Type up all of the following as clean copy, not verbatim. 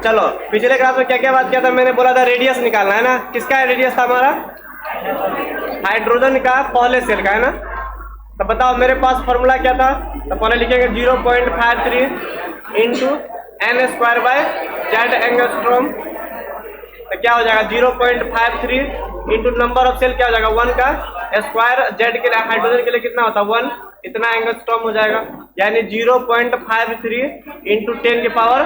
चलो पिछले क्लास में क्या क्या बात किया था, मैंने बोला था रेडियस निकालना है ना। किसका रेडियस था हमारा? हाइड्रोजन का, पहले सेल का है ना। तो बताओ मेरे पास फॉर्मूला क्या था? तो पहले लिखेंगे 0.53 into N square by Z angstrom. तो क्या हो जाएगा 0.53 इंटू नंबर ऑफ सेल क्या हो जाएगा 1 का स्क्वायर, जेड के लिए हाइड्रोजन के लिए कितना होता है 1, इतना एंगस्ट्रॉम हो जाएगा। यानी 0.53 इंटू 10 के पावर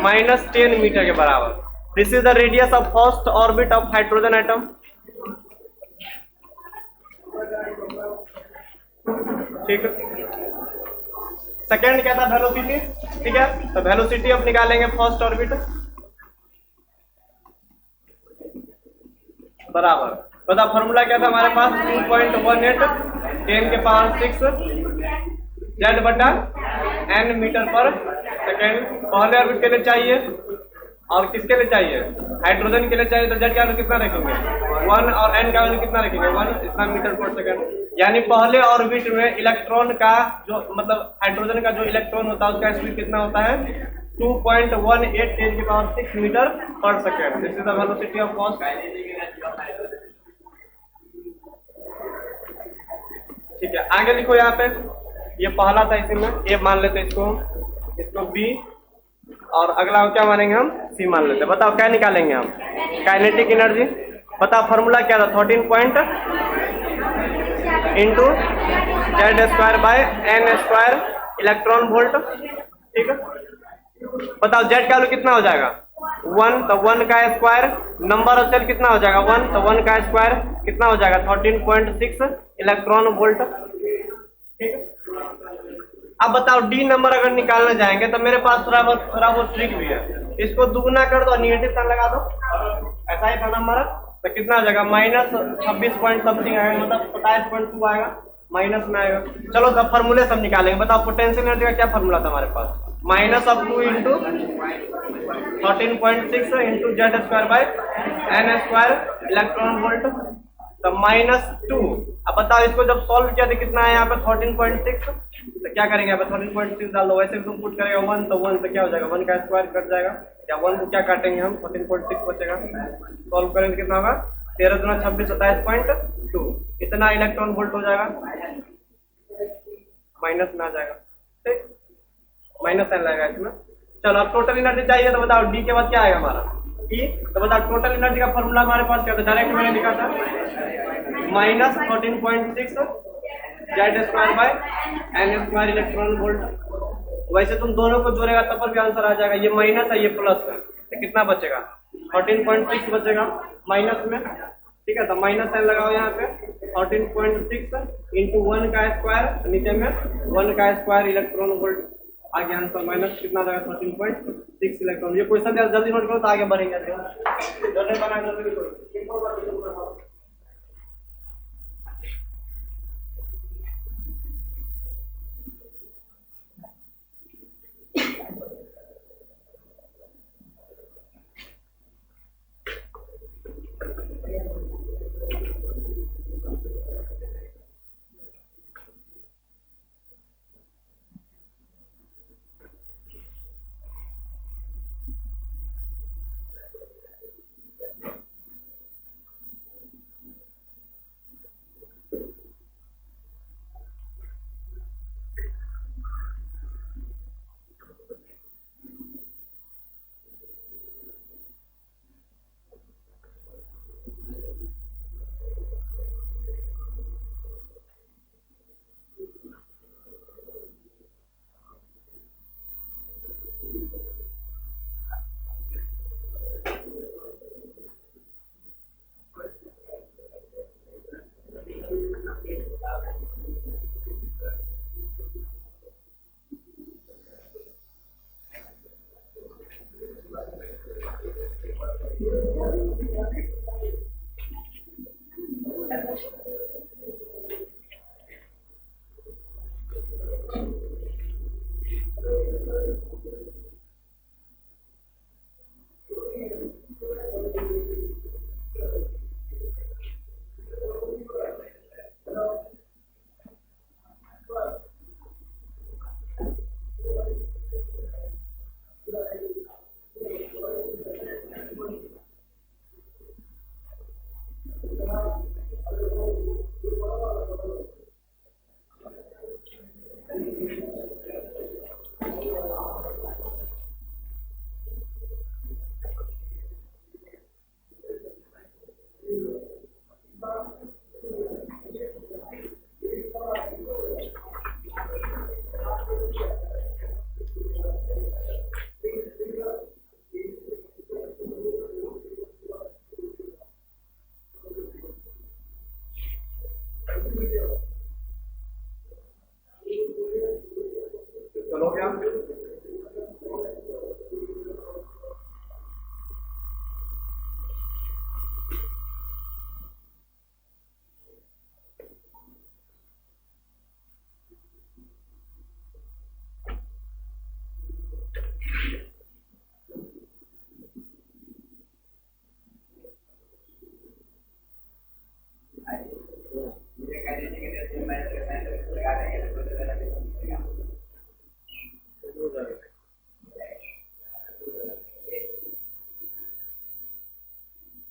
-10 मीटर के बराबर। This is the radius of first orbit of hydrogen atom. ठीक है। सेकेंड क्या था? वेलोसिटी। ठीक है, तो वेलोसिटी अब निकालेंगे फर्स्ट ऑर्बिट बराबर। बता फॉर्मूला क्या था हमारे पास? 2.18 10 के पावर 6 जेड बटा एन मीटर पर सेकेंड। पहले ऑर्बिट के लिए चाहिए और किसके लिए चाहिए? हाइड्रोजन के लिए चाहिए। तो जेड का वैल्यू कितना रखेंगे 1 और एन का वैल्यू कितना रखेंगे 1, इतना मीटर पर सेकेंड। यानी पहले ऑर्बिट में इलेक्ट्रॉन का जो मतलब हाइड्रोजन का जो इलेक्ट्रॉन होता है उसका स्पीड कितना होता है 2.18 10 के पावर 6 मीटर पर second. This is the velocity of first. ठीक है, आगे लिखो यहाँ पे। ये पहला था, इसी में ए मान लेते हैं इसको बी, और अगला क्या मानेंगे हम? सी मान लेते हैं। बताओ क्या निकालेंगे हम? Kinetic energy. बताओ फॉर्मूला क्या था? 13 point into Z square by N square electron volt. ठीक है, बताओ जेड का वैल्यू कितना हो जाएगा 1, तो 1 का स्क्वायर, नंबर ऑफ सेल कितना हो जाएगा 1, तो 1 का स्क्वायर कितना हो जाएगा 13.6 इलेक्ट्रॉन वोल्ट। ठीक है, अब बताओ डी नंबर अगर निकालना जाएंगे तो मेरे पास थोड़ा बहुत ट्रिक भी है। इसको दुगना कर दो, निगेटिव साइन लगा दो, ऐसा ही था नंबर। तो कितना आ जाएगा -26 पॉइंट समथिंग आएगा, मतलब 27.2 आएगा, माइनस में आएगा। चलो सब फॉर्मूले सब निकालेंगे। बताओ पोटेंशियल एनर्जी का क्या फॉर्मूला था हमारे पास? -2 into 13.6 into Z square by N square electron volt, तो -2। अब बताओ इसको जब सॉल्व किया तो कितना है यहाँ पे 13.6। तो क्या करेंगे यहाँ पे 13.6 डाल दो, वैसे तुम पुट करेगा 1, तो 1 तो क्या हो जाएगा 1 का स्क्वायर कट जाएगा, या 1 को क्या काटेंगे हम 14.6 बचेगा। सॉल्व करेंगे कितना होगा 13 दूना 26 27.2, इतना इलेक्ट्रॉन वोल्ट हो जाएगा, माइनस में आ जाएगा। ठीक, माइनस साइन लगेगा इसमें। चलो अब टोटल एनर्जी चाहिए, तो बताओ डी के बाद क्या आएगा हमारा ई। तो बताओ टोटल एनर्जी का फॉर्मूला हमारे पास क्या था? डायरेक्ट मैंने लिखा था -14.6 Z square by N square electron volt. वैसे तुम दोनों को जोड़ेगा तब पर भी आंसर आ जाएगा। ये माइनस है, ये प्लस है, तो कितना बचेगा 13.6 बचेगा माइनस में। ठीक है, तो माइनस साइन लगाओ यहाँ पे 13.6 इंटू 1 का स्क्वायर, नीचे में 1 का स्क्वायर इलेक्ट्रॉन वोल्ट। आगे आंसर माइनस कितना रहेगा 13.6 इलेक्ट्रॉन। ये क्वेश्चन जल्दी नोट करो तो आगे बढ़ेंगे। जल्दी बनाए जल्दी करो। चलो क्या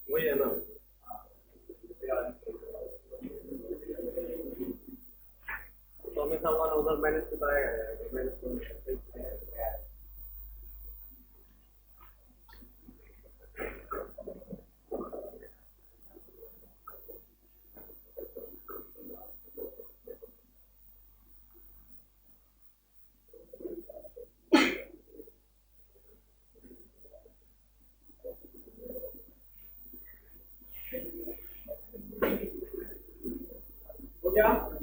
वही है ना तो हमेशा वन उधर माइनस तो आएगा यार माइनस हो गया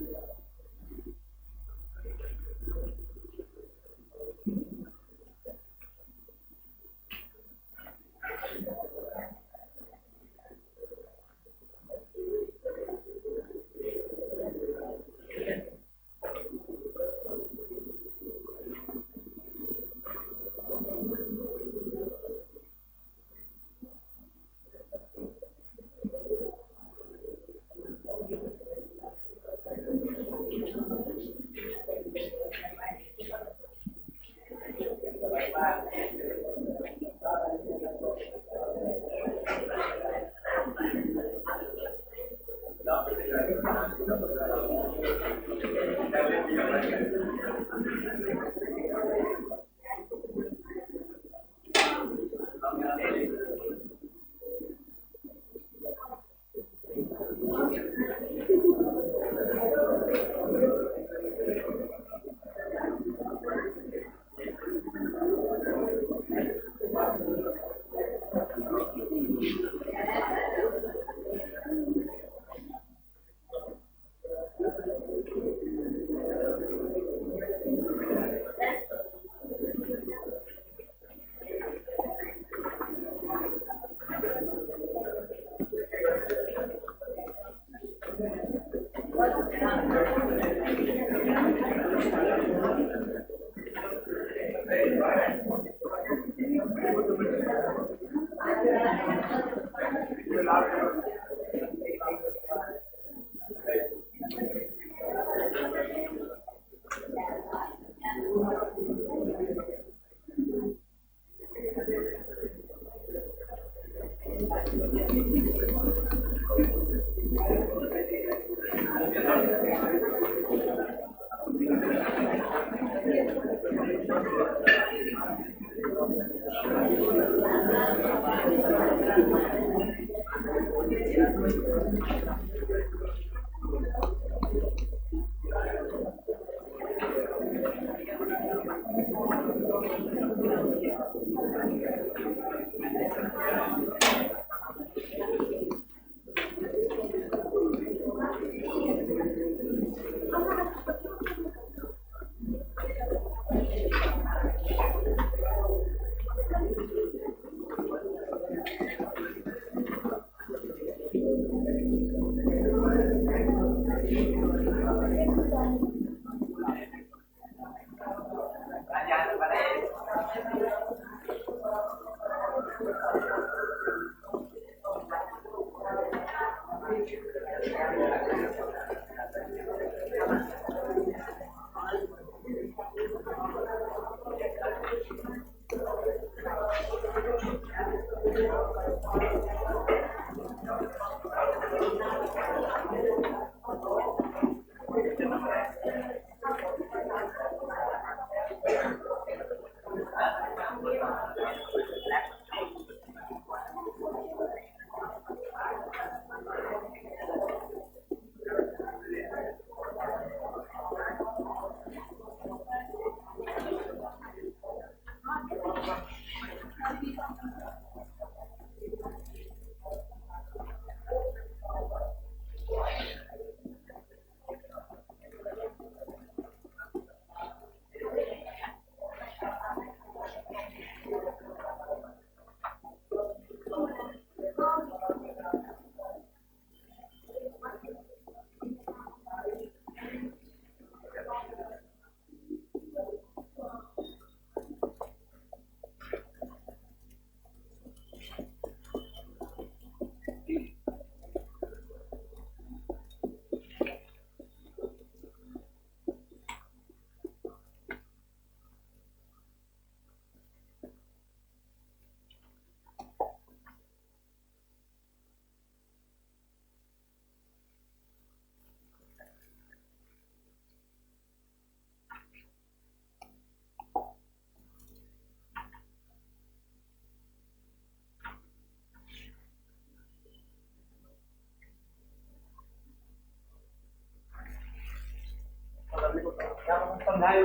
समझाए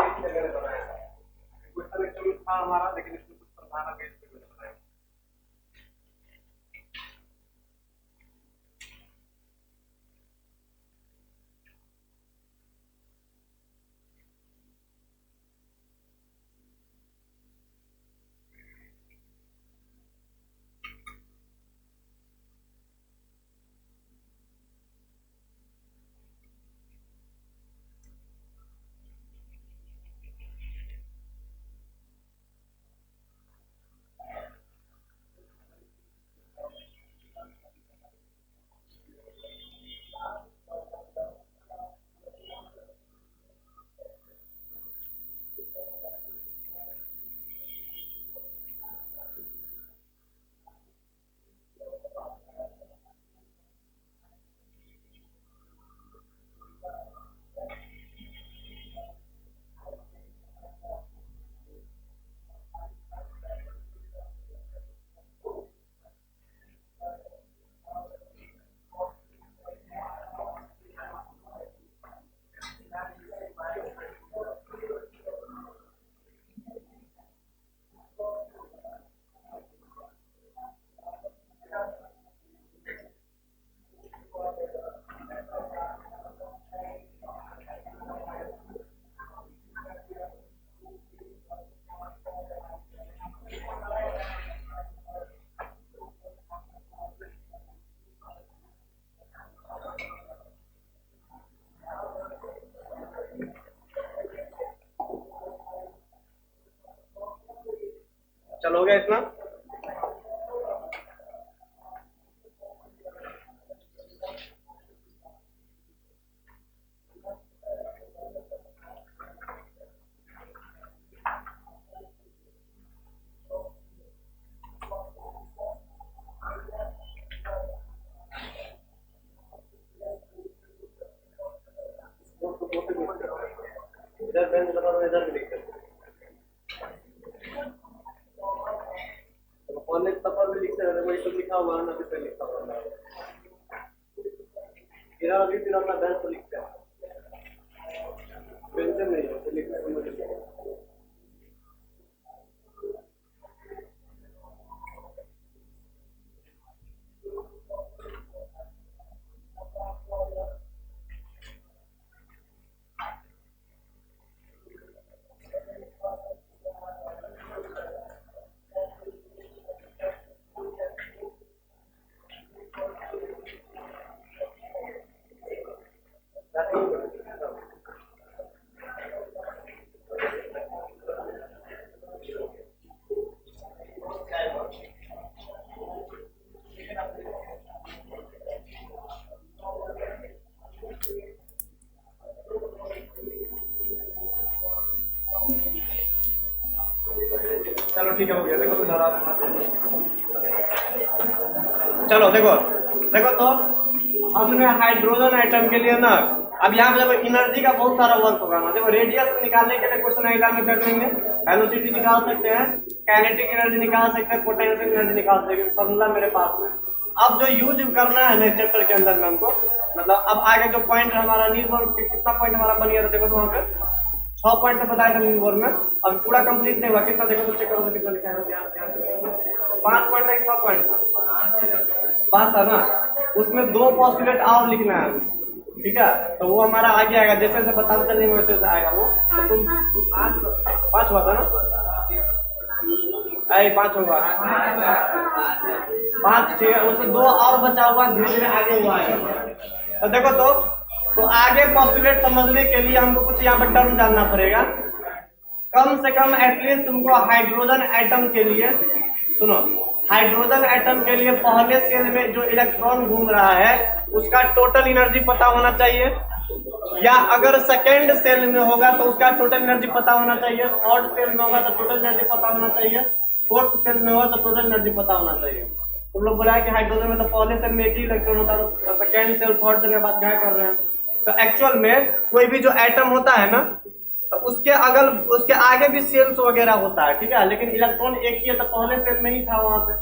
क्वेश्चन था हमारा, लेकिन इसमें कुछ समझाना भी बताया। चलो हो गया इतना। इधर बेंच बता दो, इधर भी लिख सकते कॉलेज सफर भी लिखते रहते, वही सब लिखा हुआ है ना, फिर लिखा हुआ है इधर अभी फिर अपना बेंच लिखते हैं, बेंच नहीं है लिखने को मुझे ठीक है, हो गया। देखो तो जरा, चलो देखो देखो तो हमने हाइड्रोजन आइटम के लिए ना, अब यहाँ पे जब एनर्जी का बहुत सारा वर्क होगा ना, देखो रेडियस निकालने के लिए क्वेश्चन एग्जाम में कर लेंगे, वेलोसिटी निकाल सकते हैं, काइनेटिक एनर्जी निकाल सकते हैं, पोटेंशियल एनर्जी निकाल सकते हैं, फॉर्मूला मेरे पास में। अब जो यूज करना है ना चैप्टर के अंदर में हमको, मतलब अब आगे जो पॉइंट हमारा न्यूबोर कितना पॉइंट हमारा बन गया था, देखो तो वहाँ पे 6 पॉइंट बताया था न्यूबोर में, अब पूरा कंप्लीट नहीं हुआ, कितना देखो तो चेक करो तो कितना लिखा है, 5 पॉइंट नहीं 6 पॉइंट था, 5 था ना, उसमें 2 पॉस्टुलेट और लिखना है, ठीक है, तो वो हमारा आगे आएगा, जैसे जैसे बताते चलेंगे वैसे वैसे आएगा वो। तो तुम 5 हुआ था ना, 5 होगा, 5 ठीक है, उसमें 2 और बचा हुआ, धीरे धीरे आगे हुआ है। तो देखो तो आगे पॉस्टुलेट समझने के लिए हमको कुछ यहाँ पर टर्म जानना पड़ेगा, कम से कम एटलीस्ट तुमको हाइड्रोजन एटम के लिए, सुनो, हाइड्रोजन एटम के लिए पहले सेल में जो इलेक्ट्रॉन घूम रहा है उसका टोटल एनर्जी पता होना चाहिए, या अगर सेकेंड सेल में होगा तो उसका टोटल एनर्जी पता होना चाहिए, थर्ड सेल में होगा तो टोटल एनर्जी पता होना चाहिए, फोर्थ सेल में होगा तो टोटल एनर्जी पता होना चाहिए। तुम लोग बोला है कि हाइड्रोजन में तो पहले सेल में एक ही इलेक्ट्रॉन होता है, तो सेकेंड सेल थर्ड सेल के बाद क्या कर रहे हैं, तो एक्चुअल में कोई भी जो एटम होता है ना, तो उसके आगे भी सेल्स वगैरह होता है, ठीक है, लेकिन इलेक्ट्रॉन एक ही है, तो पहले सेल में ही था वहां पे,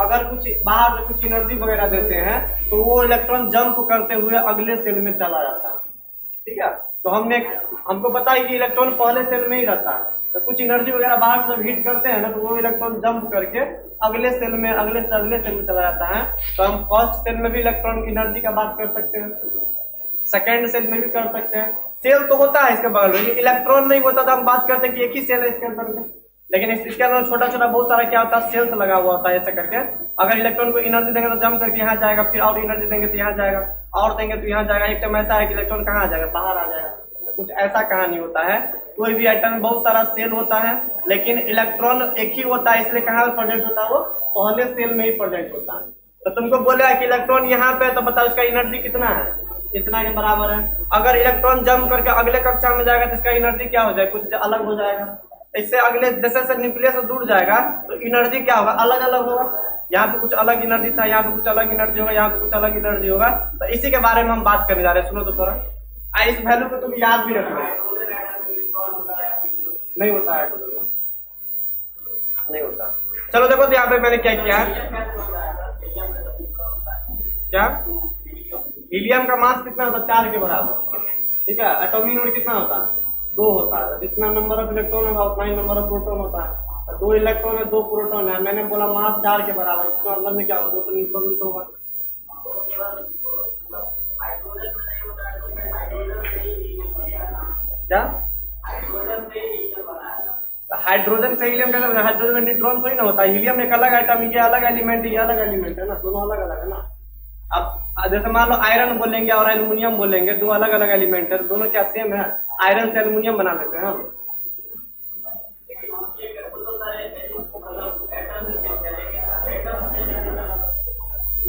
अगर कुछ बाहर से कुछ एनर्जी वगैरह देते हैं तो वो इलेक्ट्रॉन जंप करते हुए अगले सेल में चला जाता है, ठीक है। तो हमको पता है कि इलेक्ट्रॉन पहले सेल में ही रहता है, तो कुछ एनर्जी वगैरह बाहर से हीट करते हैं ना, तो वो इलेक्ट्रॉन जंप करके अगले सेल में अगले सेल में चला जाता है। तो हम फर्स्ट सेल में भी इलेक्ट्रॉन की एनर्जी का बात कर सकते हैं, सेकेंड सेल में भी कर सकते हैं, सेल तो होता है इसके बगल में, इलेक्ट्रॉन नहीं होता तो हम बात करते हैं कि एक ही सेल है इसके अंदर में, लेकिन इसके अंदर छोटा छोटा बहुत सारा क्या होता है, सेल्स लगा हुआ होता है, ऐसे करके अगर इलेक्ट्रॉन को एनर्जी देंगे तो जंप करके यहाँ जाएगा, फिर और एनर्जी देंगे तो यहाँ जाएगा, और देंगे तो यहाँ जाएगा, एक टाइम ऐसा है कि इलेक्ट्रॉन कहाँ आ जाएगा, बाहर आ जाएगा, कुछ ऐसा कहानी होता है। कोई भी एटम में बहुत सारा सेल होता है, लेकिन इलेक्ट्रॉन एक ही होता है, इसलिए कहाँ प्रेजेंट होता है, वो पहले सेल में ही प्रेजेंट होता है। तो तुमको बोले कि इलेक्ट्रॉन यहाँ पे, तो बताओ इसका एनर्जी कितना है, कितना के बराबर है। अगर इलेक्ट्रॉन जंप करके अगले कक्षा में जाएगा तो इसका एनर्जी क्या हो जाएगा, कुछ अलग हो जाएगा, इससे अगले जैसे जैसे न्यूक्लियस से दूर जाएगा तो एनर्जी क्या होगा, अलग अलग होगा, यहाँ पे कुछ अलग एनर्जी था, यहाँ पे कुछ अलग एनर्जी होगा, यहाँ पे कुछ अलग एनर्जी होगा। तो इसी के बारे में हम बात करने जा रहे हैं, सुनो तो थोड़ा, इस वैल्यू को तुम याद भी रखना, नहीं होता है, नहीं होता। चलो देखो तो यहाँ पे मैंने क्या किया है, क्या हीलियम का मास कितना होता है, 4 के बराबर, ठीक है, एटॉमिक नंबर कितना होता है, 2 होता है, जितना नंबर ऑफ इलेक्ट्रॉन होगा उतना ही नंबर ऑफ प्रोटॉन होता है, 2 इलेक्ट्रॉन है 2 प्रोटॉन है, मैंने बोला मास 4 के बराबर, इसका मतलब में क्या होगा, 2 न्यूट्रॉन भी तो होगा, क्या हाइड्रोजन से हीलियम का, हाइड्रोजन में न्यूट्रॉन थोड़ी ना होता है, हीलियम एक अलग आइटम, ये अलग एलिमेंट, ये अलग एलिमेंट है ना, दोनों अलग अलग है ना। अब जैसे मान लो आयरन बोलेंगे और एल्युमिनियम बोलेंगे, 2 अलग अलग एलिमेंट है, दोनों क्या सेम है, आयरन से एल्युमिनियम बना लेते हैं हम।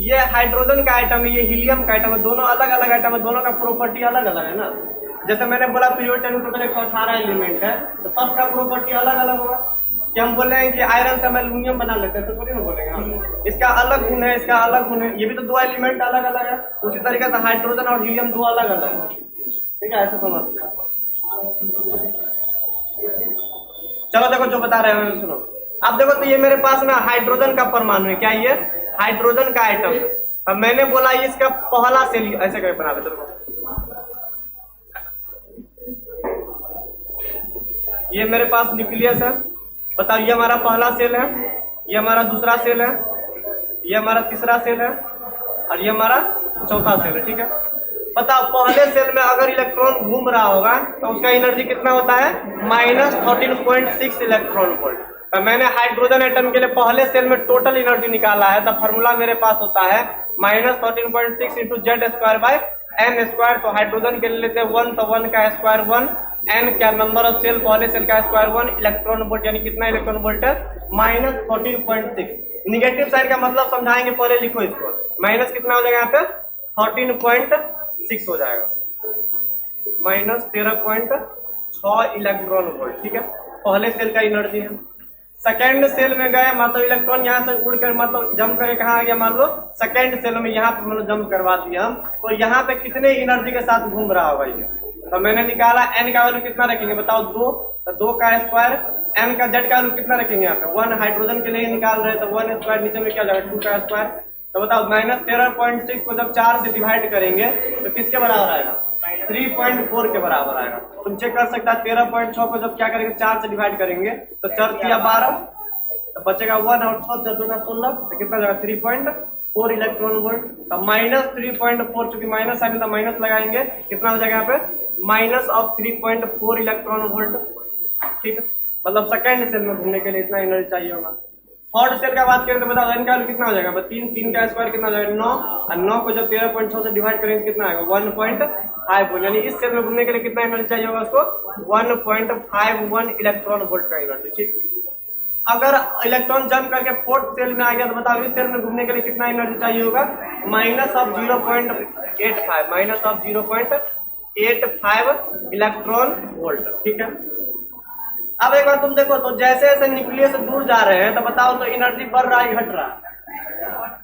ये हाइड्रोजन का आइटम है, ये हीलियम का आइटम है, दोनों अलग अलग आइटम है, दोनों का प्रॉपर्टी अलग अलग है ना। जैसे मैंने बोला पीरियोडिक टेबल टोटल 118 एलिमेंट है, तो सबका प्रॉपर्टी अलग अलग होगा। कि हम बोल रहे हैं कि आयरन से हम एल्युमिनियम बना लेते हैं, तो थोड़ी ना बोलेंगे हम, इसका अलग गुण है, इसका अलग गुण है, ये भी तो 2 एलिमेंट अलग अलग है, उसी तरीके से हाइड्रोजन और हीलियम 2 अलग अलग है, ठीक है, ऐसे समझते हैं। चलो देखो जो बता रहे हैं सुनो, अब देखो तो ये मेरे पास ना हाइड्रोजन का परमाणु है, क्या ये हाइड्रोजन का आइटम। अब मैंने बोला इसका पहला सेल ऐसे करके बना लेते, ये मेरे पास न्यूक्लियस है, बताओ ये हमारा पहला सेल है, ये हमारा दूसरा सेल है, ये हमारा तीसरा सेल है, और ये हमारा चौथा सेल है, ठीक है। बताओ पहले सेल में अगर इलेक्ट्रॉन घूम रहा होगा तो उसका एनर्जी कितना होता है, -13.6 इलेक्ट्रॉन वोल्ट। तो मैंने हाइड्रोजन एटम के लिए पहले सेल में टोटल एनर्जी निकाला है, तो फॉर्मूला मेरे पास होता है -13.6 × Z²/n²। तो हाइड्रोजन के लिए लेते हैं 1, तो 1 का स्क्वायर 1, n क्या नंबर ऑफ सेल, पहले सेल का स्क्वायर 1, इलेक्ट्रॉन वोल्ट यानी कितना इलेक्ट्रॉन वोल्ट है, -14.6। निगेटिव साइड का मतलब समझाएंगे, पहले लिखो इसको, माइनस कितना हो जाएगा यहाँ पे 14.6 हो जाएगा, -13.6 इलेक्ट्रॉन वोल्ट, ठीक है, पहले सेल का एनर्जी है। सेकेंड सेल में गए, मतलब इलेक्ट्रॉन यहाँ से उड़ कर मतलब जंप करके कहाँ आ गया, मान लो सेकेंड सेल में, यहाँ पे मतलब जंप करवा दिया हम, तो यहाँ पे कितने एनर्जी के साथ घूम रहा होगा ये, तो मैंने निकाला n का वैल्यू कितना रखेंगे बताओ, 2, तो 2 का स्क्वायर, m का z का वैल्यू कितना रखेंगे यहाँ पे 1, हाइड्रोजन के लिए निकाल रहे तो 1 स्क्वायर, नीचे में क्या जाएगा 2 का स्क्वायर, तो बताओ -13.6 को जब 4 से डिवाइड करेंगे तो किसके बराबर आएगा, 3.4 के बराबर आएगा। तुम चेक कर सकता है 13.6 को जब क्या करेंगे 4 से डिवाइड करेंगे तो 4 या 12, तो बचेगा 1 और 6 4 का 16, तो कितना जाएगा 3.4 इलेक्ट्रॉन वोल्ट। तो -3.4, चूंकि माइनस आने तो माइनस लगाएंगे, कितना हो जाएगा यहाँ पे -3.4 इलेक्ट्रॉन वोल्ट। ठीक है, मतलब सेकेंड सेल में घूमने के लिए इतना एनर्जी चाहिए होगा। थर्ड सेल का बात करें तो बताओ n का वैल्यू कितना हो जाएगा, 3 का स्क्वायर कितना हो जाएगा 9, और 9 को जब 13.6 से डिवाइड करेंगे कितना आएगा 1.51, यानी इस सेल में घूमने के लिए कितना एनर्जी चाहिए होगा उसको 1.51 इलेक्ट्रॉन वोल्ट का एनर्जी। ठीक, अगर इलेक्ट्रॉन जंप करके फोर्थ सेल में आ गया तो बताओ इस सेल में घूमने के लिए कितना एनर्जी चाहिए होगा -0.85 इलेक्ट्रॉन वोल्ट। ठीक है, अब एक बार तुम देखो तो जैसे जैसे न्यूक्लियस से दूर जा रहे हैं तो बताओ तो एनर्जी बढ़ रहा है घट रहा है,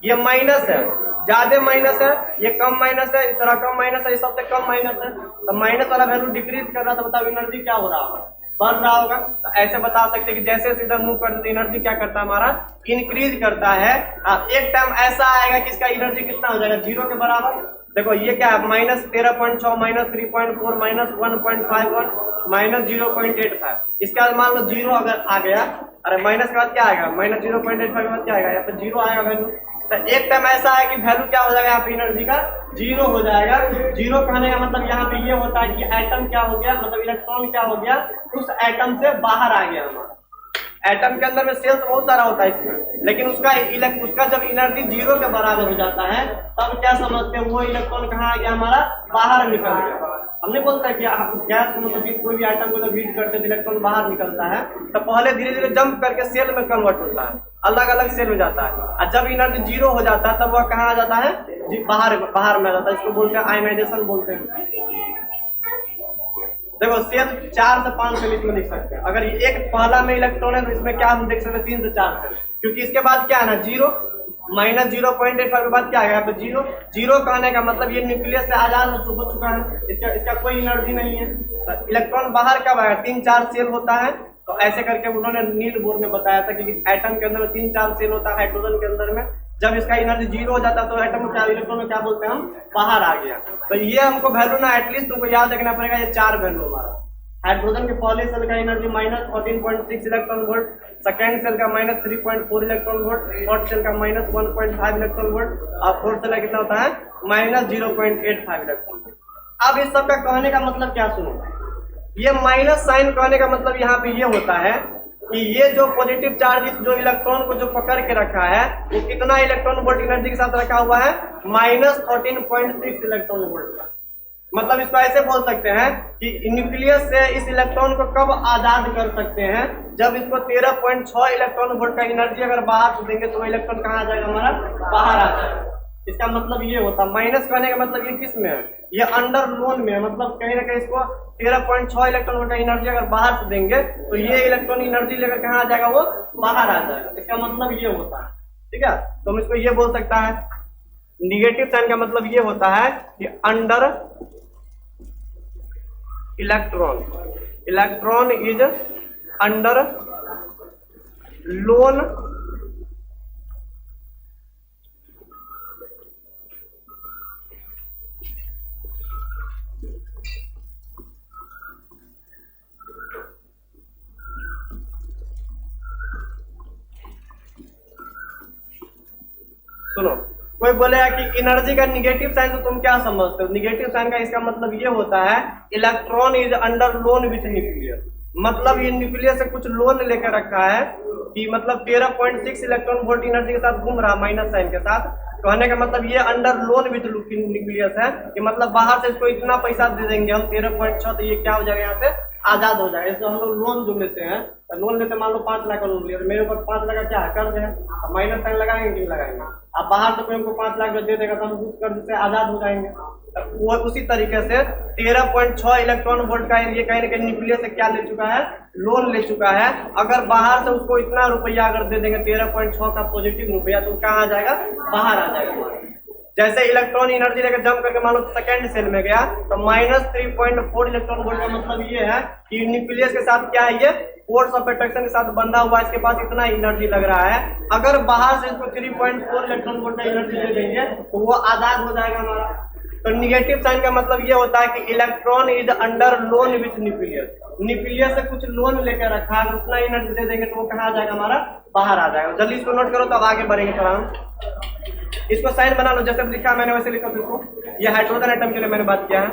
ये माइनस है, ज्यादा माइनस है, ये कम माइनस है, इस तरह कम माइनस है, ये सबसे कम माइनस है, तो माइनस वाला वैल्यू डिक्रीज कर रहा है, तो बताओ एनर्जी क्या हो रहा होगा, बढ़ रहा होगा। तो ऐसे बता सकते हैं कि जैसे जैसे इधर मूव करते तो एनर्जी क्या करता है हमारा इंक्रीज करता है। अब एक टाइम ऐसा आएगा कि इसका एनर्जी कितना हो जाएगा 0 के बराबर। देखो ये क्या है -13.6 -3.4 -1.51 -0.85, इसका मान लो 0 अगर आ गया, अरे माइनस के बाद क्या आएगा -0.85 के बाद क्या आएगा यहाँ पे 0 आएगा वैल्यू। तो एक टाइम ऐसा है कि वैल्यू क्या हो जाएगा यहाँ पे एनर्जी का 0 हो जाएगा। 0 कहने का मतलब यहाँ पे ये होता है कि एटम क्या हो गया, मतलब इलेक्ट्रॉन क्या हो गया, उस एटम से बाहर आ गया हमारा। एटम के अंदर में सेल्स बहुत सारा होता है इसमें, लेकिन उसका जब एनर्जी 0 के बराबर हो जाता है तब क्या समझते हैं वो इलेक्ट्रॉन कहाँ आ गया हमारा बाहर निकल गया। हमने बोलता है कि गैस मतलब कोई भी आइटम को जब हीट करते हैं तो इलेक्ट्रॉन बाहर निकलता है, तो पहले धीरे धीरे जंप करके सेल में कन्वर्ट होता है, अलग अलग सेल में जाता है, और जब एनर्जी 0 हो जाता है तब वह कहाँ आ जाता है बाहर में आ जाता है। इसको बोलते हैं आयनाइजेशन बोलते हैं। देखो सेल 4 से 5 सेल इसमें लिख सकते हैं। अगर एक पहला में इलेक्ट्रॉन है तो इसमें क्या हम देख सकते हैं 3 से 4 सेल, क्योंकि इसके बाद क्या है ना 0 -0.85 के बाद क्या आएगा पे 0 कहने का मतलब ये न्यूक्लियस से आजाद हो चुका है, इसका कोई एनर्जी नहीं है। तो इलेक्ट्रॉन बाहर कब आएगा 3-4 सेल होता है। तो ऐसे करके उन्होंने नील बोर में बताया था कि एटम के अंदर में 3-4 सेल होता है, हाइड्रोजन के अंदर में जब इसका एनर्जी 0 हो जाता है तो एटम क्या इलेक्ट्रॉन में क्या बोलते हैं हम बाहर आ गया। तो ये हमको वैल्यू ना एटलीस्ट तुमको याद रखना पड़ेगा, ये 4 वैल्यू हमारा। हाइड्रोजन के पहले सेल का energy -14.6 electron volt, second cell का -3.4 इलेक्ट्रॉन वोल्ट, थर्ड सेल का -1.5 इलेक्ट्रॉन वोल्ट, और फोर्थ सेल का कितना होता है -0.85 इलेक्ट्रॉन वोल्ट। अब इस सब का कहने का मतलब क्या सुनो, ये माइनस साइन कहने का मतलब यहाँ पे ये होता है कि ये जो पॉजिटिव चार्ज जो इलेक्ट्रॉन को जो पकड़ के रखा है वो कितना इलेक्ट्रॉन वोल्ट एनर्जी के साथ रखा हुआ है -13.6 इलेक्ट्रॉन वोल्ट का। मतलब इसको ऐसे बोल सकते हैं कि न्यूक्लियस से इस इलेक्ट्रॉन को कब आजाद कर सकते हैं, जब इसको 13.6 इलेक्ट्रॉन वोल्ट का एनर्जी अगर बाहर से देंगे तो इलेक्ट्रॉन कहाँ आ जाएगा हमारा बाहर आ जाएगा। इसका मतलब ये होता है। माइनस कहने का मतलब ये किस में है, ये अंडर लोन में है, मतलब कहीं ना कहीं इसको 13.6 इलेक्ट्रॉन वोल्ट का एनर्जी अगर बाहर से देंगे तो ये इलेक्ट्रॉन एनर्जी लेकर कहाँ आ जाएगा वो बाहर आ जाएगा। इसका मतलब ये होता है। ठीक है, तो हम इसको ये बोल सकता है निगेटिव साइन का मतलब ये होता है कि under electron is under loan सुनो, कोई बोलेगा कि एनर्जी का निगेटिव साइन से तुम क्या समझते हो, निगेटिव साइन का इसका मतलब ये होता है electron is under loan with nucleus, मतलब ये न्यूक्लियस से कुछ लोन लेकर रखा है कि मतलब 13.6 इलेक्ट्रॉन वोल्ट एनर्जी के साथ घूम रहा माइनस साइन के साथ। कहने का मतलब ये अंडर लोन विथ न्यूक्लियस है कि मतलब बाहर से इसको इतना पैसा दे देंगे हम 13.6 तो ये क्या हो जाएगा यहाँ से आजाद हो जाएगा। इसको हम लोग लोन जो लेते हैं, तो लोन लेते मान लो 5 लाख का लोन लिया, तो मेरे ऊपर 5 लाख का क्या है, कर्ज है, माइनस साइन लगाएंगे कि नहीं लगाएंगे। अब बाहर से कोई हमको 5 लाख दे देगा तो हम उस कर्ज से आजाद हो जाएंगे। वो उसी तरीके से 13.6 इलेक्ट्रॉन वोल्ट का ये कहीं ना कहीं न्यूक्लियस से क्या ले चुका है, लोन ले चुका है। अगर बाहर से उसको इतना रुपया अगर दे देंगे 13.6 का पॉजिटिव रुपया, तो कहाँ आ जाएगा, बाहर आ जाएगा। जैसे इलेक्ट्रॉन एनर्जी लेकर जंप करके मान लो सेकेंड सेल में गया, तो -3.4 इलेक्ट्रॉन वोल्ट का मतलब ये है कि न्यूक्लियस के साथ क्या है, ये फोर्स ऑफ अट्रैक्शन के साथ बंधा हुआ, इसके पास इतना एनर्जी लग रहा है। अगर बाहर से इसको 3.4 इलेक्ट्रॉन वोल्ट का एनर्जी दे देंगे तो वो आजाद हो जाएगा हमारा। तो निगेटिव साइन का मतलब ये होता है कि electron is under loan with nucleus, nucleus से कुछ लोन लेकर रखा है, अगर उतना एनर्जी दे देंगे तो वो कहाँ आ जाएगा, हमारा बाहर आ जाएगा। जल्दी इसको नोट करो, तो अब आगे बढ़ेंगे थोड़ा हम। इसको साइन बना लो, जैसे लिखा मैंने वैसे लिखो इसको। ये हाइड्रोजन एटम के लिए मैंने बात किया है।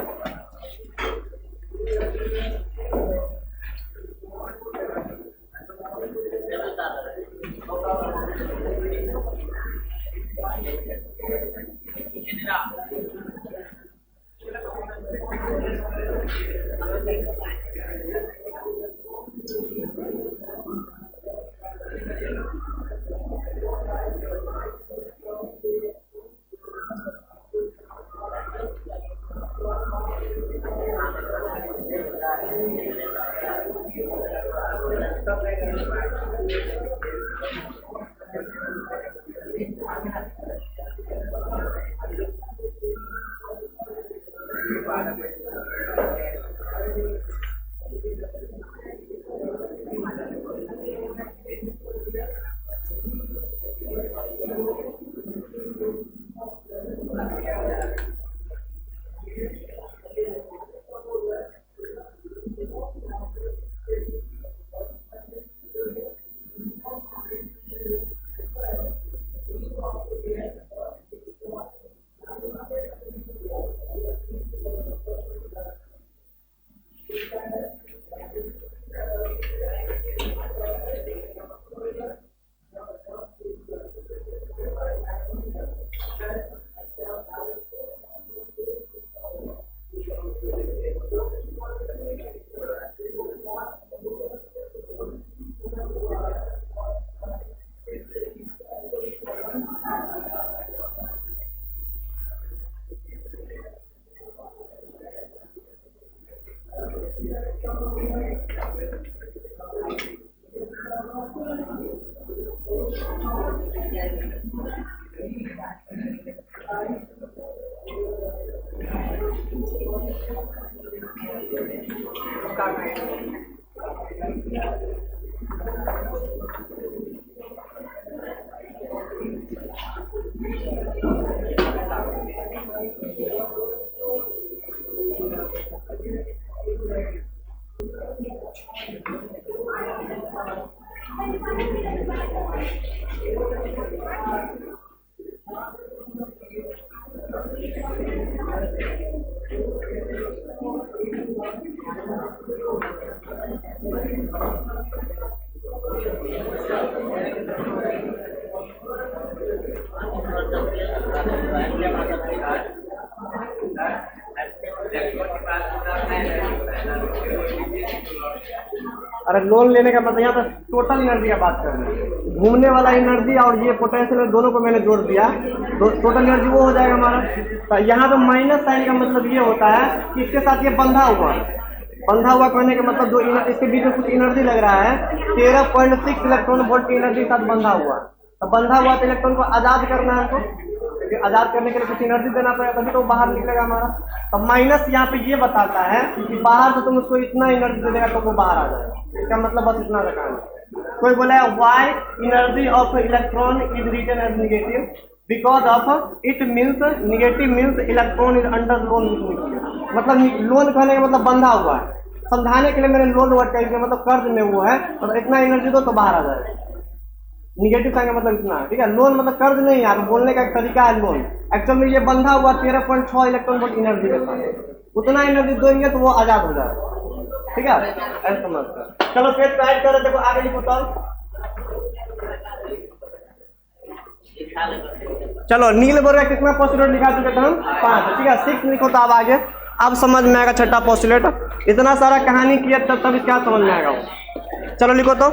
अरे लोन लेने का मतलब यहाँ पर टोटल एनर्जी का बात कर रहे हैं, घूमने वाला एनर्जी और ये पोटेंशियल दोनों को मैंने जोड़ दिया, टोटल एनर्जी वो हो जाएगा हमारा। तो यहाँ पे माइनस साइन का मतलब ये होता है कि इसके साथ ये बंधा हुआ कहने का मतलब जो इसके बीच में कुछ एनर्जी लग रहा है, 13.6 इलेक्ट्रॉन वोल्ट की एनर्जी के साथ बंधा हुआ। तो बंधा हुआ तो इलेक्ट्रॉन को आजाद करना है, हमको आजाद करने के लिए कुछ एनर्जी देना पड़ेगा, तभी तो बाहर निकलेगा हमारा। तो माइनस यहाँ पे ये बताता है कि बाहर से तुम उसको इतना एनर्जी दे देगा तो वो बाहर आ जाएगा। इसका मतलब बस इतना रखा है। कोई बोला है why energy of electron is written as negative, because of it means negative means electron is under loan, मतलब लोन कहने का मतलब बंधा हुआ है। समझाने के लिए मैंने लोन वर्ड का मतलब कर्ज में वो है, मतलब इतना एनर्जी दो तो बाहर आ जाएगा। निगेटिव साइन का मतलब इतना है, ठीक है। लोन मतलब कर्ज नहीं है, बोलने का एक तरीका है लोन। एक्चुअल में ये बंधा हुआ 13.6 इलेक्ट्रॉन वोल्ट एनर्जी के साथ, उतना एनर्जी देंगे तो वो आजाद हो जाएगा, ठीक है। ऐसा समझते। चलो पेज पे ऐड करो, देखो आगे लिखो तब। चलो नील बोल कितना पोस्टुलेट लिखा चुके थे हम, 5, ठीक है। 6 लिखो तो अब आगे अब समझ में आएगा छठा पोस्टुलेट। इतना सारा कहानी किया तब इसका समझ में आएगा वो। चलो लिखो तो।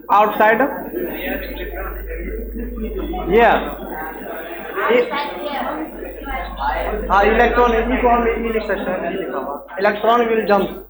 आउटसाइड ये हाँ इलेक्ट्रॉन, इसी को हम ये लिख सकते हैं, ये लिखा हुआ इलेक्ट्रॉन विल जंप।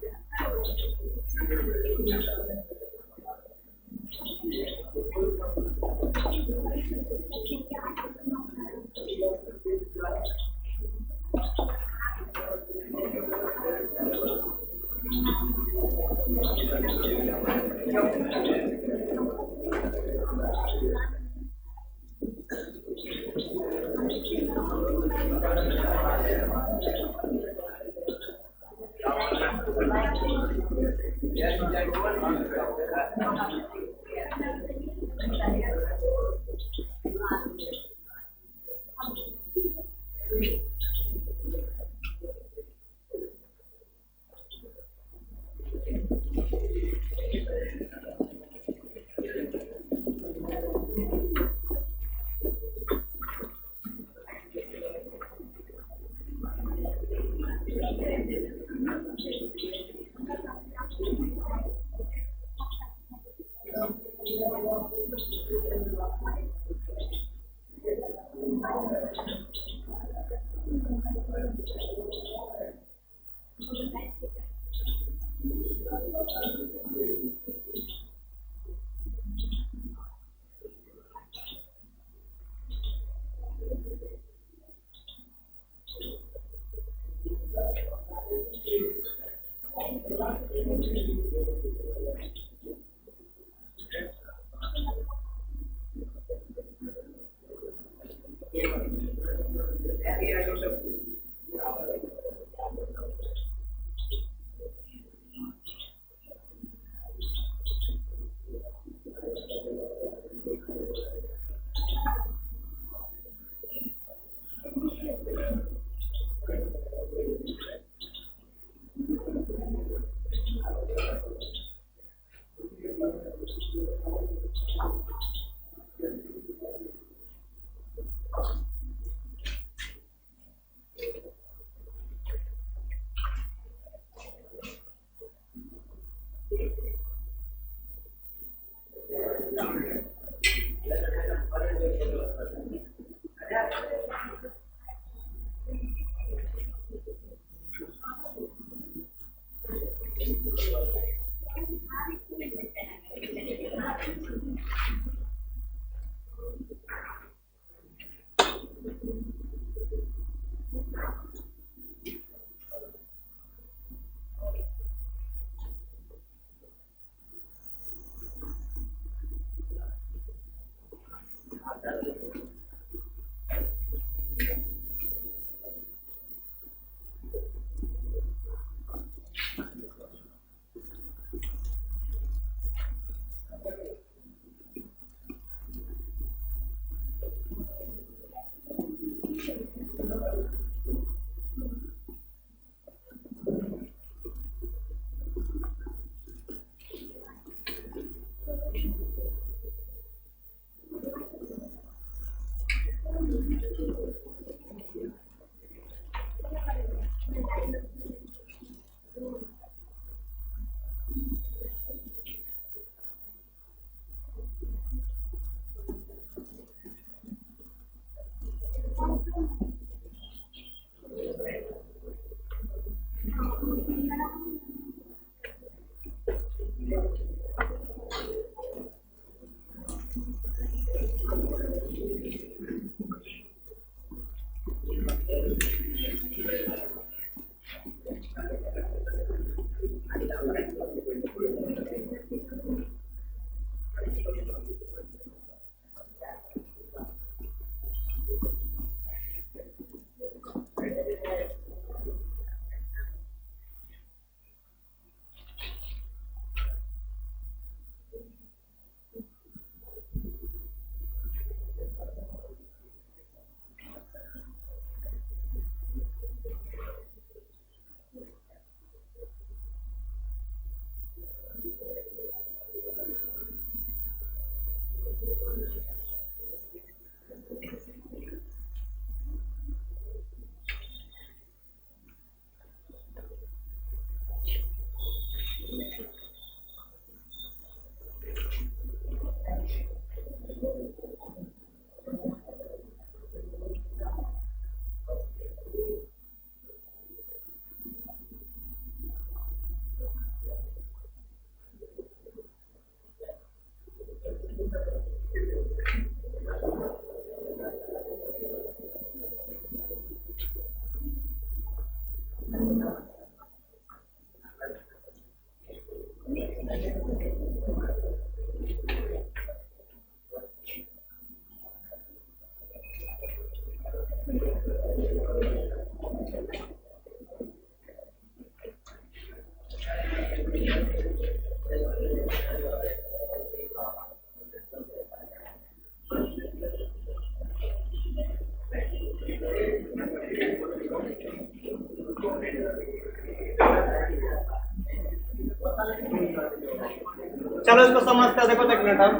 चलो इसको समझते हैं, देखो तो एक मिनट हम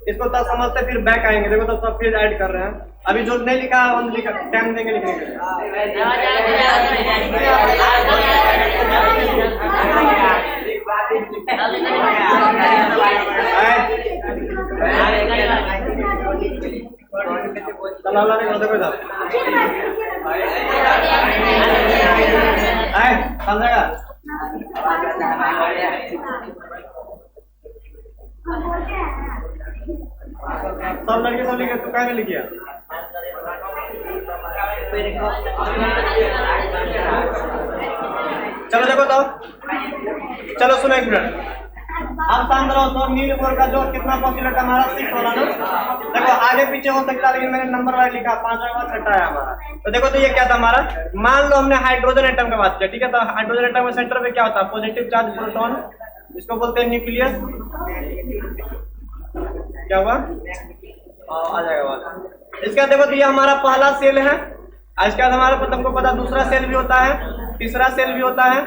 इसको तब समझते फिर बैक आएंगे। देखो तो सब फिर ऐड कर रहे हैं, अभी जो नहीं लिखा है हम लिखा टाइम देंगे लिखने के लिए। समझेगा सब लड़के सब लिखे, तू क्या नहीं लिखिया? चलो देखो तो, चलो सुनो एक मिनट, अब शांत रहो। तो नील बोर का जो कितना पोस्टुलेट हमारा 6 वाला ना, देखो आगे पीछे हो सकता है लेकिन मैंने नंबर वाइज लिखा, 5वां का छठा है हमारा। तो देखो तो ये क्या था हमारा, मान लो हमने हाइड्रोजन एटम का बात किया, ठीक है। तो हाइड्रोजन एटम के सेंटर पे क्या होता है, पॉजिटिव चार्ज प्रोटॉन, इसको बोलते हैं न्यूक्लियस। क्या हुआ, आ जाएगा बात। इसका देखो तो ये हमारा पहला सेल है, इसके बाद हमारे तुमको पता दूसरा सेल भी होता है, तीसरा सेल भी होता है,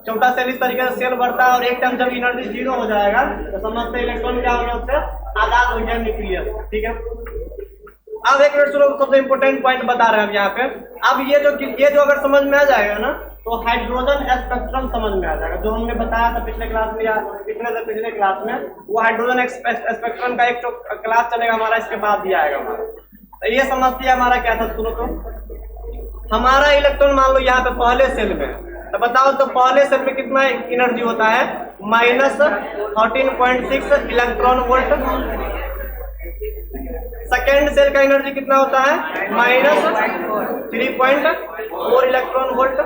चौथा सेल। इस तरीके से सेल बढ़ता है और एक टाइम जब एनर्जी 0 हो जाएगा तो समझते इलेक्ट्रॉन क्या हो गया, उससे आजाद हो गया न्यूक्लियस, ठीक है। अब एक मिनट सुनो, सबसे इंपॉर्टेंट पॉइंट बता रहे हैं हम यहाँ पे। अब ये जो अगर समझ में आ जाएगा ना तो हाइड्रोजन स्पेक्ट्रम समझ में आ जाएगा, जो हमने बताया था पिछले क्लास में या पिछले क्लास में, वो हाइड्रोजन स्पेक्ट्रम का एक तो क्लास चलेगा हमारा, इसके बाद दिया आएगा हमारा। तो ये समझती है हमारा क्या था, सुनो तो हमारा इलेक्ट्रॉन मान लो यहाँ पे पहले सेल में, तो बताओ तो पहले सेल में कितना एनर्जी होता है, -13.6 इलेक्ट्रॉन वोल्ट। सेकेंड सेल का एनर्जी कितना होता है, -3.4 इलेक्ट्रॉन वोल्ट।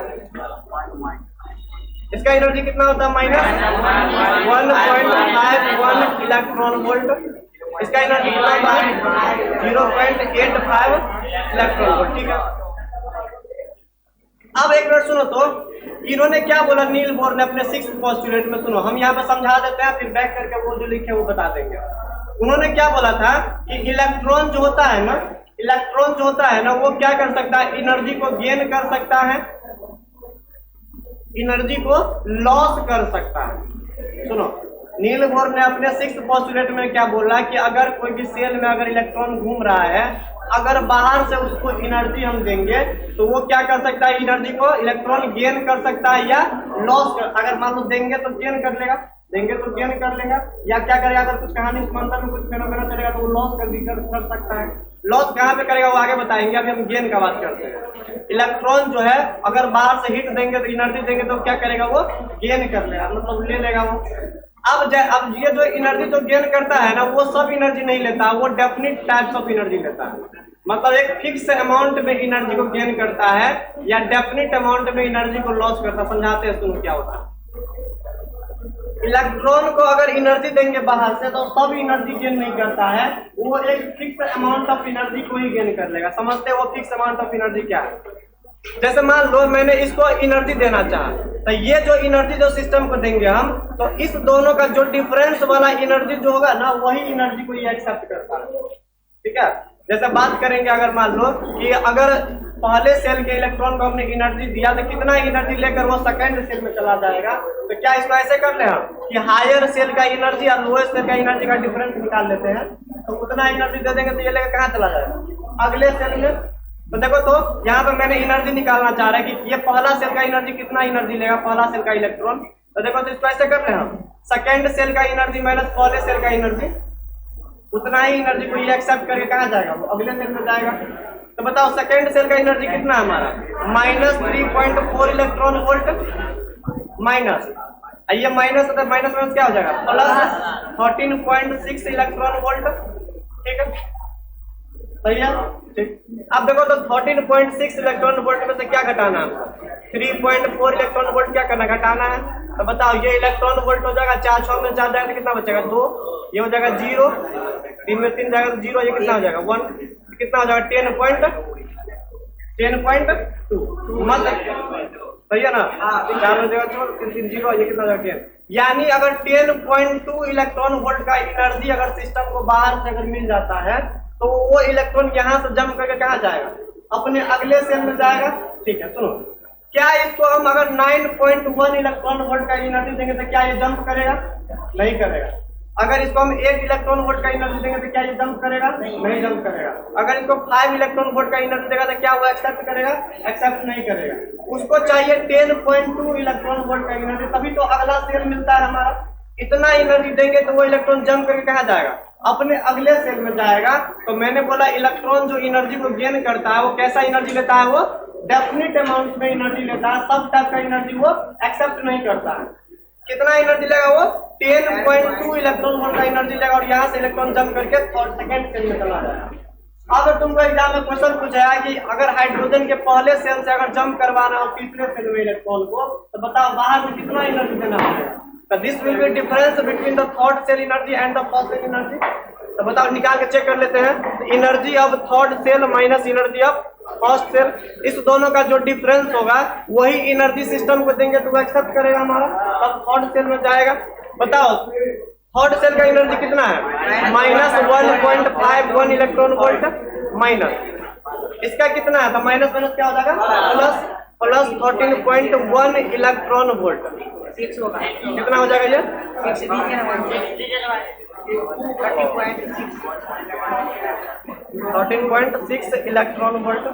इसका एनर्जी कितना होता है, -1.51 इलेक्ट्रॉन वोल्ट। इसका एनर्जी कितना होता है, 0.85 इलेक्ट्रॉन वोल्ट, ठीक है। अब एक मिनट सुनो तो, इन्होंने क्या बोला नील बोर ने अपने 6th पोस्टुलेट में, सुनो हम यहाँ पे समझा देते हैं, फिर बैक करके वो जो लिखे वो बता देंगे। उन्होंने क्या बोला था कि इलेक्ट्रॉन जो होता है ना, इलेक्ट्रॉन जो होता है ना, वो क्या कर सकता है, एनर्जी को गेन कर सकता है, एनर्जी को लॉस कर सकता है। सुनो नील बोर ने अपने 6th पोस्टुलेट में क्या बोला कि अगर कोई भी सेल में अगर इलेक्ट्रॉन घूम रहा है, अगर बाहर से उसको एनर्जी हम देंगे तो वो क्या कर सकता है, एनर्जी को इलेक्ट्रॉन गेन कर सकता है या लॉस कर। अगर मान लो देंगे तो गेन कर लेगा, देंगे तो गेन कर लेगा, या क्या करेगा, अगर कुछ कहानी समांतर में कुछ फेनोमेना चलेगा तो वो लॉस कर सकता है। लॉस कहाँ पे करेगा वो आगे बताएंगे, अभी हम गेन का बात करते हैं। इलेक्ट्रॉन जो है अगर बाहर से हीट देंगे तो एनर्जी देंगे तो क्या करेगा, वो गेन कर लेगा, मतलब ले लेगा वो। अब ये जो एनर्जी जो गेन करता है ना, वो सब एनर्जी नहीं लेता, वो डेफिनेट टाइप्स ऑफ एनर्जी लेता है। मतलब एक फिक्स अमाउंट में एनर्जी को गेन करता है या डेफिनेट अमाउंट में एनर्जी को लॉस करता है। समझाते हैं, सुनो क्या होता है। इलेक्ट्रॉन को अगर एनर्जी देंगे बाहर से तो सब एनर्जी गेन नहीं करता है, वो एक फिक्स अमाउंट ऑफ एनर्जी को ही गेन कर लेगा। समझते हैं वो फिक्स अमाउंट ऑफ एनर्जी क्या है। जैसे मान लो मैंने इसको एनर्जी देना चाहा, तो ये जो एनर्जी जो सिस्टम को देंगे हम, तो इस दोनों का जो डिफरेंस वाला एनर्जी जो होगा ना, वही एनर्जी को ये एक्सेप्ट करता है, ठीक है। जैसे बात करेंगे, अगर मान लो कि अगर पहले सेल के इलेक्ट्रॉन को हमने एनर्जी दिया तो कितना एनर्जी लेकर वो सेकंड सेल में चला जाएगा, तो क्या इसको ऐसे कर ले हम कि हायर सेल का एनर्जी और लोएस्ट सेल का एनर्जी का डिफरेंस निकाल लेते हैं, तो उतना एनर्जी दे देंगे तो ये लेकर कहाँ चला जाएगा, अगले सेल में। तो देखो तो यहाँ पे मैंने एनर्जी निकालना चाह रहा है कि ये पहला सेल का एनर्जी कितना एनर्जी लेगा, पहला सेल का इलेक्ट्रॉन। तो देखो तो इसको ऐसे कर ले हम, सेकंड सेल का एनर्जी माइनस पहले सेल का एनर्जी, उतना ही एनर्जी को ये एक्सेप्ट करके कहाँ जाएगा, वो अगले सेल में जाएगा। तो बताओ सेकंड सेल का एनर्जी कितना है हमारा, -3.4 इलेक्ट्रॉन वोल्ट माइनस, ये माइनस होता है, माइनस माइनस क्या हो जाएगा, प्लस 13.6 इलेक्ट्रॉन वोल्ट, ठीक है, सही है, ठीक। अब देखो तो 13.6 इलेक्ट्रॉन वोल्ट में से क्या घटाना है, 3.4 इलेक्ट्रॉन वोल्ट क्या करना, घटाना है। तो बताओ ये इलेक्ट्रॉन वोल्ट हो जाएगा, 4 6 में 4 जाएगा तो कितना बचेगा, 2, ये हो जाएगा 0, 3 में 3 जाएगा तो 0, ये कितना हो जाएगा 1, कितना हो जाएगा 10.2 मतलब सही है ना, 4 में जाएगा 3 0, ये कितना हो जाएगा 10। यानी अगर 10.2 इलेक्ट्रॉन वोल्ट का एनर्जी अगर सिस्टम को बाहर से अगर मिल जाता है तो वो इलेक्ट्रॉन यहाँ से जंप करके कहाँ जाएगा, अपने अगले सेल में जाएगा, ठीक है। सुनो क्या इसको हम अगर 9.1 इलेक्ट्रॉन वोल्ट का एनर्जी देंगे तो क्या ये जंप करेगा, नहीं करेगा। अगर इसको हम 8 इलेक्ट्रॉन वोल्ट का एनर्जी देंगे तो क्या ये जंप करेगा? नहीं जंप करेगा। अगर इसको 5 इलेक्ट्रॉन वोल्ट का एनर्जी देगा तो क्या वो एक्सेप्ट करेगा? एक्सेप्ट नहीं करेगा। उसको चाहिए 10.2 इलेक्ट्रॉन वोल्ट का एनर्जी, तभी तो अगला सेल मिलता है हमारा। इतना एनर्जी देंगे तो वो इलेक्ट्रॉन जंप करके कहाँ जाएगा? अपने अगले सेल में जाएगा। तो मैंने बोला इलेक्ट्रॉन जो एनर्जी को गेन करता है वो कैसा एनर्जी लेता है? वो डेफिनिट अमाउंट में एनर्जी लेता है, सब टाइप का एनर्जी वो एक्सेप्ट नहीं करता है। कितना एनर्जी लेगा वो? 10.2 इलेक्ट्रॉन वोल्ट का एनर्जी लेगा और यहाँ से इलेक्ट्रॉन जंप करके थर्ड सेकंड सेल में चला जाएगा। अगर तुमको एग्जाम में क्वेश्चन पूछा है कि अगर हाइड्रोजन के पहले सेल से अगर जंप करवाना हो तीसरे सेल में इलेक्ट्रॉन को, तो बताओ बाहर से कितना एनर्जी देना पड़ेगा? तो this will be difference between the third cell energy and the first cell energy. तो बताओ निकाल के चेक कर लेते हैं। Energy of third cell minus energy of first cell, इस दोनों का जो डिफरेंस होगा वही एनर्जी सिस्टम को देंगे तो वो एक्सेप्ट करेगा हमारा, तब थर्ड सेल में जाएगा। बताओ थर्ड सेल का एनर्जी कितना है? माइनस 1.51 इलेक्ट्रॉन वोल्ट माइनस इसका कितना है? तो माइनस माइनस क्या हो जाएगा? Plus 13.1 electron volt. कितना हो जाएगा ये? 13.6 इलेक्ट्रॉन वोल्ट।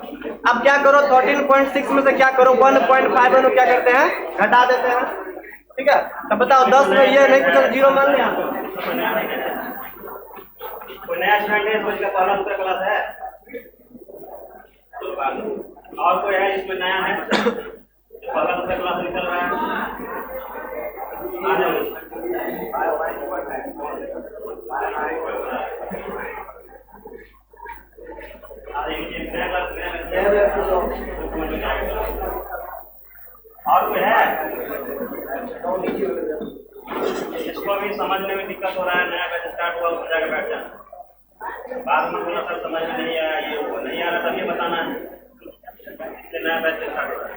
अब क्या करो 13.6 में से क्या करो 1.5 को क्या करते हैं? घटा देते हैं। ठीक है, तो बताओ 10 में ये नहीं कुछ जीरो मान लिया। कोई नया स्टूडेंट है तो इसका पहला दूसरा क्लास है और कोई है इसमें नया है पहला दूसरा क्लास निकल रहा है? आ जाओ। और कोई है? इसको अभी समझने में दिक्कत हो रहा है, नया बैच स्टार्ट हुआ उसमें जाकर बैठ जाना। बाद में बोला सर समझ में नहीं आया, ये वो नहीं आ रहा तब ये बताना है। नया बैच स्टार्ट हो रहा है।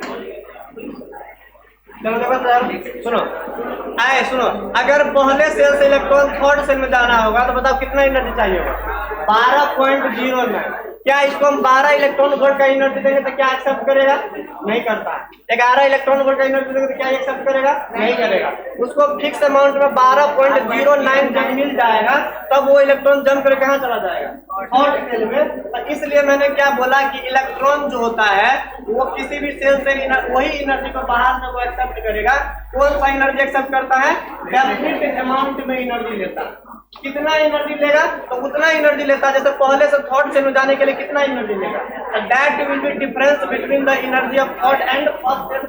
चलो देखो सर सुनो, आए सुनो, अगर पहले सेल से इलेक्ट्रॉन थर्ड सेल में जाना होगा तो बताओ कितना एनर्जी चाहिए होगा? 12.09। क्या इसको हम 12 इलेक्ट्रॉन वोल्ट का एनर्जी देंगे तो क्या एक्सेप्ट करेगा? नहीं करता। 11 इलेक्ट्रॉन वोल्ट का एनर्जी देंगे तो क्या एक्सेप्ट करेगा? नहीं करेगा। उसको फिक्स अमाउंट में 12.09 जब मिल जाएगा तब वो इलेक्ट्रॉन जंप करके कहाँ चला जाएगा? थर्ड सेल में। तो इसलिए मैंने क्या बोला कि इलेक्ट्रॉन जो होता है वो किसी भी सेल से वही एनर्जी को बाहर से वो एक्सेप्ट करेगा। कौन सा एनर्जी एक्सेप्ट करता है? डेफिनिट अमाउंट में एनर्जी लेता है। कितना एनर्जी लेगा? तो उतना एनर्जी लेता है जैसे पहले से थर्ड सेल में जाने के लिए कितना एनर्जी लेगा। तो that will be difference between the energy of third and first cell.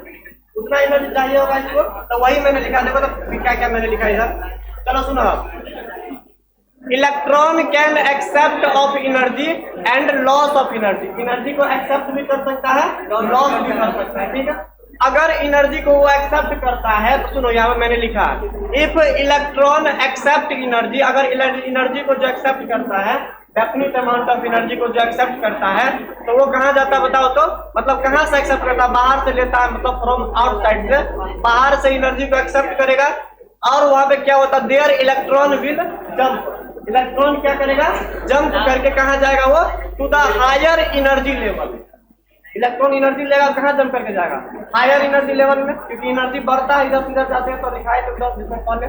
उतना एनर्जी चाहिए होगा इसको, तो वही मैंने लिखा। देखो तो क्या क्या मैंने लिखा इधर, चलो सुनो। Electron can except of energy and loss of energy. Energy को एक्सेप्ट भी कर सकता है, लॉस भी कर सकता है। ठीक है, अगर एनर्जी को वो एक्सेप्ट करता है तो सुनो यहाँ पे मैंने लिखा इफ इलेक्ट्रॉन एक्सेप्ट एनर्जी, अगर एनर्जी को जो एक्सेप्ट करता है डेफिनिट अमाउंट ऑफ एनर्जी को जो एक्सेप्ट करता है तो वो कहाँ जाता है बताओ? तो मतलब कहाँ से एक्सेप्ट करता है? बाहर से लेता है, मतलब फ्रॉम आउटसाइड से बाहर से एनर्जी को एक्सेप्ट करेगा। और वहां पे क्या होता है? There electron will jump. Electron क्या करेगा? जंप करके कहाँ जाएगा वो? To the higher energy level. Electron energy लेगा कहाँ जंप करके जाएगा? हायर एनर्जी लेवल में, क्योंकि एनर्जी बढ़ता है इधर उधर जाते हैं तो दिखाई तो पहले।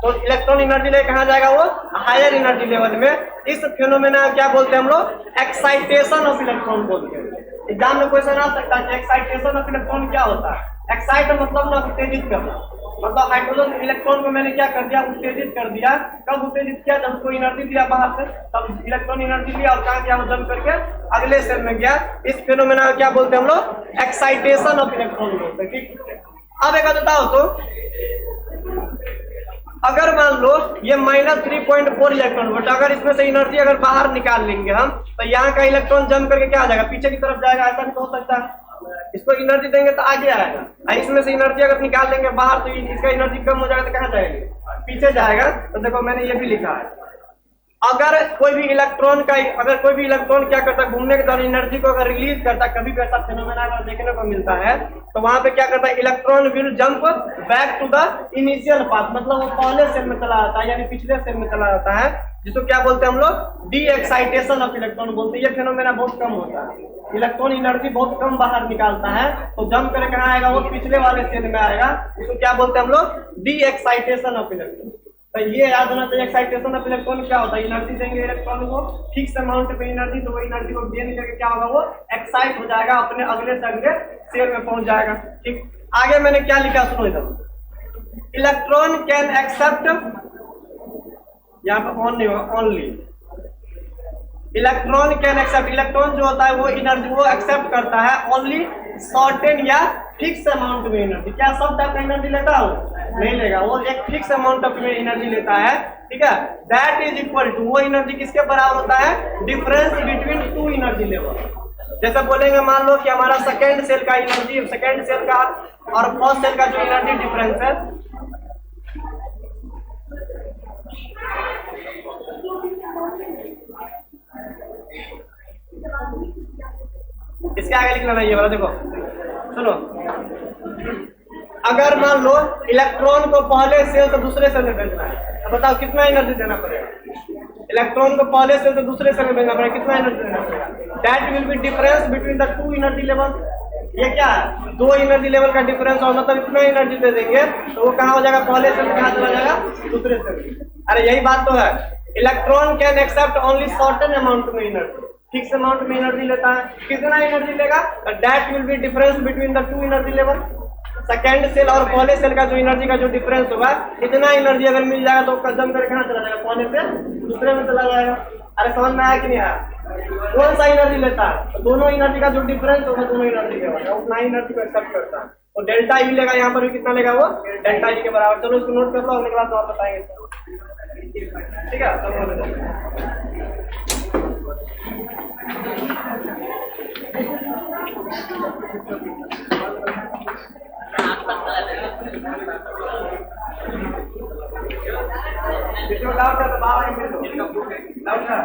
तो इलेक्ट्रॉन एनर्जी लेकर कहाँ जाएगा वो? हायर एनर्जी लेवल में। इस फिनोमेना क्या बोलते हैं हम लोग? एक्साइटेशन ऑफ इलेक्ट्रॉन बोलते हैं। एग्जाम में क्वेश्चन आ सकता है कि एक्साइटेशन ऑफ इलेक्ट्रॉन क्या होता है? एक्साइट मतलब ना उत्तेजित करना, मतलब हाइड्रोजन इलेक्ट्रॉन को मैंने क्या कर दिया? उत्तेजित कर दिया। कब उत्तेजित किया? जब उसको एनर्जी दिया बाहर से, तब इलेक्ट्रॉन एनर्जी लिया और कहाँ गया? वो जंप करके अगले सेल में गया। इस फिनोमेना क्या बोलते हैं हम लोग? एक्साइटेशन ऑफ इलेक्ट्रॉन बोलते हैं। ठीक, अब एक बताओ तो अगर मान लो ये -3.4 इलेक्ट्रॉन वोल्ट, अगर इसमें से एनर्जी अगर बाहर निकाल लेंगे हम तो यहाँ का इलेक्ट्रॉन जंप करके क्या आ जाएगा? पीछे की तरफ जाएगा। ऐसा भी तो हो सकता है। इसको एनर्जी देंगे तो आगे आएगा, इसमें से एनर्जी अगर निकाल देंगे बाहर तो इसका एनर्जी कम हो जाएगा तो कहाँ जाएगी? पीछे जाएगा। तो देखो मैंने ये भी लिखा है, अगर कोई भी इलेक्ट्रॉन क्या करता है? घूमने के दौरान एनर्जी को अगर रिलीज करता है, कभी भी ऐसा फिनोमेना अगर देखने को मिलता है तो वहां पे क्या करता है? Electron will jump back to the initial path, मतलब वो पहले सेल में चला जाता है, यानी पिछले सेल में चला जाता है, जिसको क्या बोलते हैं हम लोग? डी एक्साइटेशन ऑफ इलेक्ट्रॉन बोलते हैं। ये फिनोमेना बहुत कम होता है, इलेक्ट्रॉन एनर्जी बहुत कम बाहर निकालता है तो जंप करके कहाँ आएगा? वो पिछले वाले सेल में आएगा। इसको क्या बोलते हैं हम लोग? D excitation of electron. तो ये याद होना चाहिए एक्साइटेशन ऑफ इलेक्ट्रॉन क्या होता है, एनर्जी देंगे इलेक्ट्रॉन को फिक्स अमाउंट पे एनर्जी, तो वो एनर्जी को गेन करके क्या होगा, वो एक्साइट हो जाएगा, अपने अगले से अगले शेल में पहुंच जाएगा। ठीक, आगे मैंने क्या लिखा सुनो इधर, इलेक्ट्रॉन कैन एक्सेप्ट, यहाँ पे ऑन नहीं होगा, only electron can accept, electron जो होता है वो एनर्जी वो एक्सेप्ट करता है ओनली सर्टेन या फिक्स अमाउंट में एनर्जी। क्या सब टाइप का एनर्जी लेता है वो नहीं लेगा, वो एक फिक्स अमाउंट ऑफ एनर्जी लेता है। ठीक है, दैट इज इक्वल टू, वो एनर्जी किसके बराबर होता है, difference between two energy level. जैसे बोलेंगे मान लो कि हमारा सेकेंड सेल का एनर्जी, सेकेंड सेल का और फर्स्ट सेल का जो एनर्जी डिफरेंस है, इसके आगे लिखना नहीं है वाला, देखो सुनो, अगर मान लो इलेक्ट्रॉन को पहले सेल से दूसरे सेल में भेजना है, तो बताओ कितना एनर्जी देना पड़ेगा, इलेक्ट्रॉन को पहले सेल से दूसरे सेल में भेजना पड़ेगा, कितना एनर्जी देना पड़ेगा, that will be difference between the two energy level. ये क्या है, दो एनर्जी लेवल का डिफरेंस और मतलब इतना एनर्जी दे देंगे तो वो कहाँ हो जाएगा, पहले सेल में कहाँ चला जाएगा, दूसरे सेल में। अरे यही बात तो है, electron can accept only certain amount में एनर्जी, फिक्स अमाउंट में एनर्जी लेता है, कितना एनर्जी लेगा, that will be difference between the two energy level. Second cell और पहले सेल का जो एनर्जी का जो डिफरेंस होगा, इतना एनर्जी अगर मिल जाएगा तो कदम करके कहाँ चला जाएगा, पहले से दूसरे में चला जाएगा। अरे समझ में आया कि नहीं आया, कौन सा एनर्जी लेता है, तो दोनों एनर्जी का जो डिफरेंस होगा दोनों एनर्जी लेगा, उतना एनर्जी को एक्सेप्ट करता है। तो डेल्टा ई लेगा, यहाँ पर भी कितना लेगा, वो डेल्टा ई के बराबर। चलो इसको नोट कर लो, अगले क्लास में आप बताएंगे, ठीक है। डाउट है तो बाहर में डाउट है,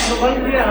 तो बन गया।